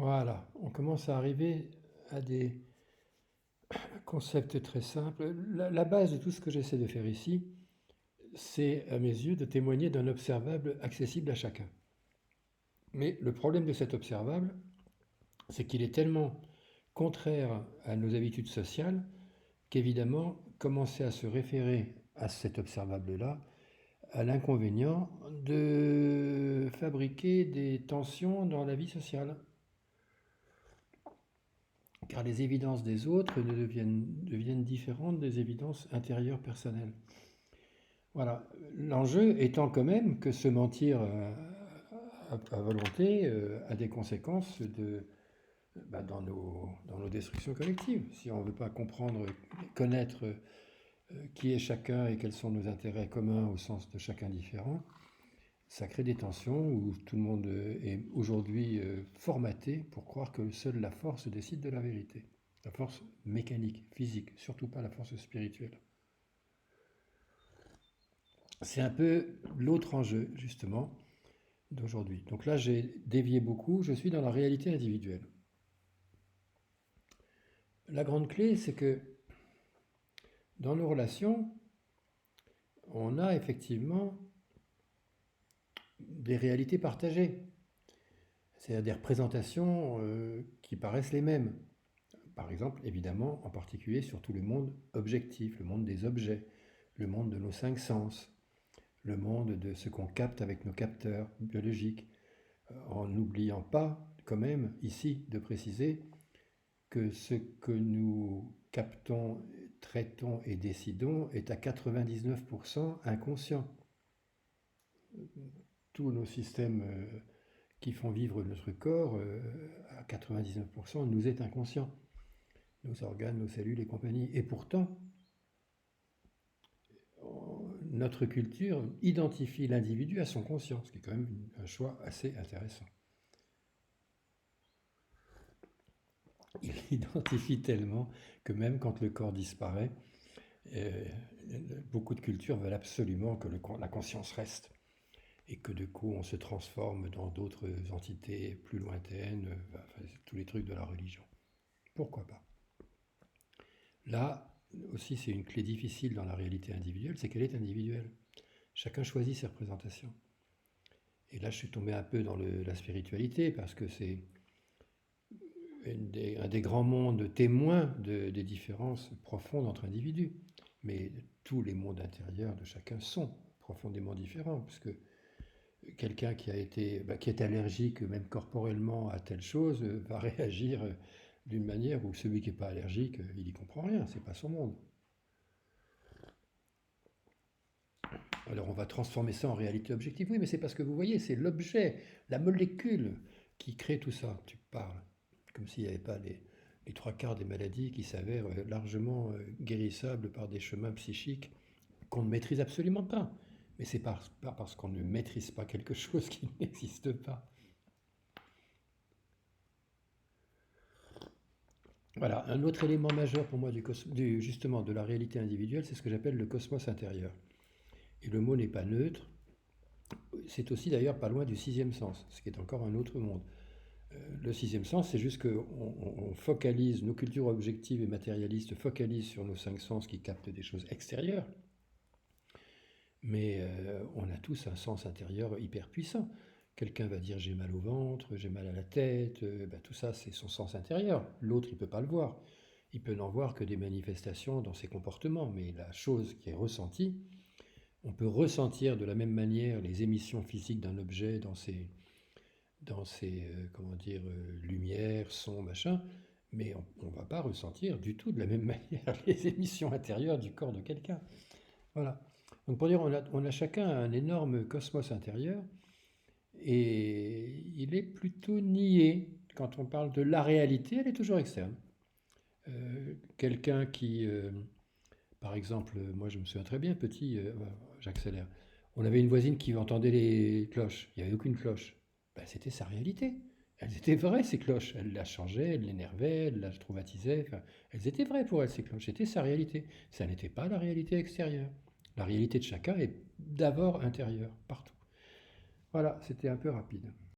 Voilà, on commence à arriver à des concepts très simples. La base de tout ce que j'essaie de faire ici, c'est à mes yeux de témoigner d'un observable accessible à chacun. Mais le problème de cet observable, c'est qu'il est tellement contraire à nos habitudes sociales qu'évidemment, commencer à se référer à cet observable-là a l'inconvénient de fabriquer des tensions dans la vie sociale. Car les évidences des autres deviennent différentes des évidences intérieures personnelles. Voilà. L'enjeu étant quand même que se mentir à volonté a des conséquences dans nos destructions collectives. Si on ne veut pas comprendre, connaître qui est chacun et quels sont nos intérêts communs au sens de chacun différent, ça crée des tensions où tout le monde est aujourd'hui formaté pour croire que seule la force décide de la vérité. La force mécanique, physique, surtout pas la force spirituelle. C'est un peu l'autre enjeu, justement, d'aujourd'hui. Donc là, j'ai dévié beaucoup, je suis dans la réalité individuelle. La grande clé, c'est que dans nos relations, on a effectivement des réalités partagées, c'est-à-dire des représentations qui paraissent les mêmes. Par exemple, évidemment, en particulier sur tout le monde objectif, le monde des objets, le monde de nos cinq sens, le monde de ce qu'on capte avec nos capteurs biologiques, en n'oubliant pas quand même ici de préciser que ce que nous captons, traitons et décidons est à 99% inconscient. Tous nos systèmes qui font vivre notre corps, à 99%, nous est inconscient. Nos organes, nos cellules et compagnie. Et pourtant, notre culture identifie l'individu à son conscient, ce qui est quand même un choix assez intéressant. Il identifie tellement que même quand le corps disparaît, beaucoup de cultures veulent absolument que la conscience reste et que du coup on se transforme dans d'autres entités plus lointaines, enfin, tous les trucs de la religion. Pourquoi pas? Là aussi, c'est une clé difficile dans la réalité individuelle, c'est qu'elle est individuelle. Chacun choisit ses représentations. Et là, je suis tombé un peu dans la spiritualité parce que c'est un des grands mondes témoins des différences profondes entre individus. Mais tous les mondes intérieurs de chacun sont profondément différents, parce que quelqu'un qui est allergique, même corporellement, à telle chose, va réagir d'une manière où celui qui n'est pas allergique, il n'y comprend rien, c'est pas son monde. Alors on va transformer ça en réalité objective. Oui, mais c'est parce que vous voyez, c'est l'objet, la molécule qui crée tout ça. Tu parles comme s'il n'y avait pas les trois quarts des maladies qui s'avèrent largement guérissables par des chemins psychiques qu'on ne maîtrise absolument pas. Mais c'est pas parce qu'on ne maîtrise pas quelque chose qui n'existe pas. Voilà, un autre élément majeur pour moi justement de la réalité individuelle, c'est ce que j'appelle le cosmos intérieur. Et le mot n'est pas neutre, c'est aussi d'ailleurs pas loin du sixième sens, ce qui est encore un autre monde. Le sixième sens, c'est juste qu'on focalise, nos cultures objectives et matérialistes focalisent sur nos cinq sens qui captent des choses extérieures, mais on a tous un sens intérieur hyper puissant. Quelqu'un va dire j'ai mal au ventre, j'ai mal à la tête, tout ça c'est son sens intérieur. L'autre il ne peut pas le voir. Il peut n'en voir que des manifestations dans ses comportements, mais la chose qui est ressentie, on peut ressentir de la même manière les émissions physiques d'un objet dans ses comment dire, lumières, sons, machin, mais on ne va pas ressentir du tout de la même manière les émissions intérieures du corps de quelqu'un. Voilà. Donc pour dire, on a chacun un énorme cosmos intérieur et il est plutôt nié. Quand on parle de la réalité, elle est toujours externe. Quelqu'un qui, par exemple, moi je me souviens très bien, petit, j'accélère, on avait une voisine qui entendait les cloches, il n'y avait aucune cloche. Ben, c'était sa réalité. Elles étaient vraies, ces cloches. Elle la changeait, elle l'énervait, elle la traumatisait. Enfin, elles étaient vraies pour elle, ces cloches. C'était sa réalité. Ça n'était pas la réalité extérieure. La réalité de chacun est d'abord intérieure, partout. Voilà, c'était un peu rapide.